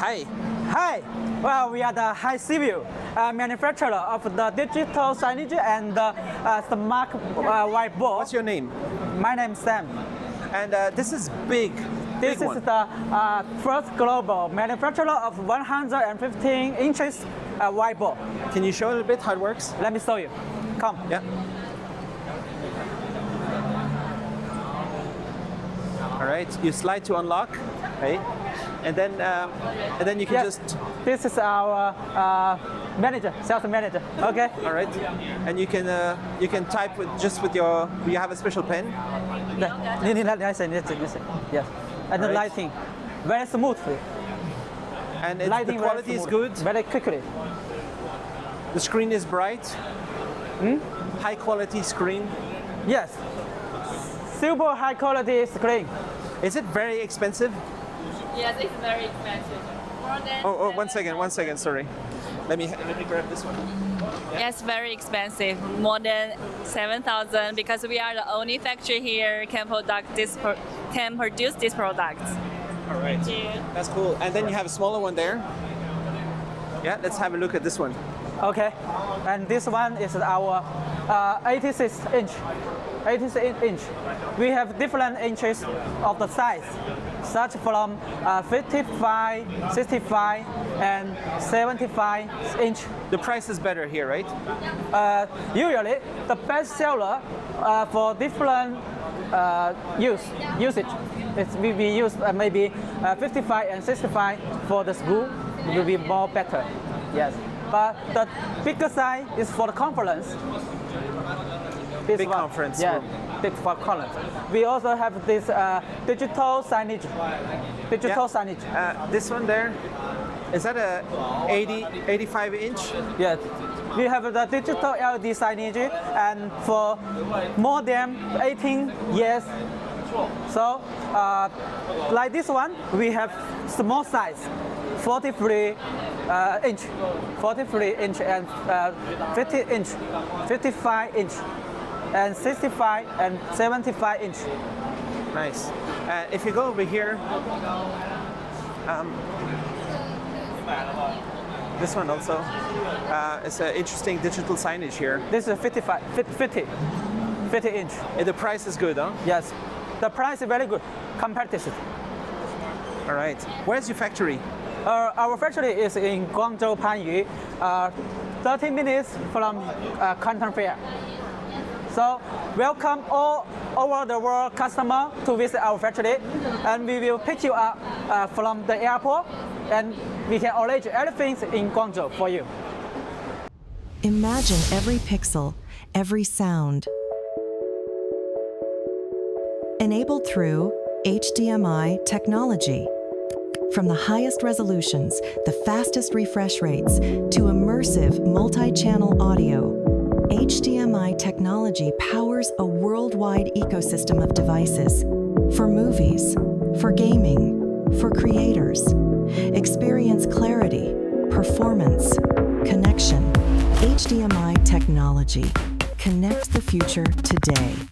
Hi. Hi, well, we are the Hiseeview, manufacturer of the digital signage and the smart whiteboard. What's your name? My name is Sam. And this is big. This big is one. the first global manufacturer of 115 inches whiteboard. Can you show a little bit how it works? Let me show you. Come. Yeah. All right. You slide to unlock, right? And then you can Yes. just. This is our manager, sales manager. Okay. All right. And you can type with your. You have a special pen. Listen. Yes. And the Right. lighting, very smoothly. And the Lighting quality very is smooth, good. Very quickly. The screen is bright. High quality screen. Yes. Super high quality screen. Is it very expensive? Yes, it's very expensive. More than Oh, one second. Sorry. Let me grab this one. Yes, very expensive. More than 7,000 because we are the only factory here can produce this product. All right. Thank you. That's cool. And then you have a smaller one there. Yeah, let's have a look at this one. Okay. And this one is our 86 inch. 86 inch. We have different inches of the size, such from 55, 65, and 75 inch. The price is better here, right? Usually, the best seller for different usage. We use maybe 55 and 65 for the school. It will be more better. Yes. But the bigger size is for the conference. This Big one, conference yeah, room. big for conference. We also have this digital signage. Signage. This one there, is that a 85 inch? Yes. We have the digital LED signage, and for more than 18 years. So, like this one, we have small size, 43 inch, 43 inch, and 50 inch, 55 inch, and 65 and 75 inch. Nice. If you go over here, this one also is an interesting digital signage here. This is 50 inch. The price is good, huh? Yes, the price is very good, competitive. All right. Where's your factory? Our factory is in Guangzhou, Panyu, 30 minutes from Canton Fair. So welcome all over the world customer to visit our factory, and we will pick you up from the airport, and we can arrange everything in Guangzhou for you. Imagine every pixel, every sound. Enabled through HDMI technology. From the highest resolutions, the fastest refresh rates, to immersive multi-channel audio, HDMI technology powers a worldwide ecosystem of devices for movies, for gaming, for creators. Experience clarity, performance, connection. HDMI technology connects the future today.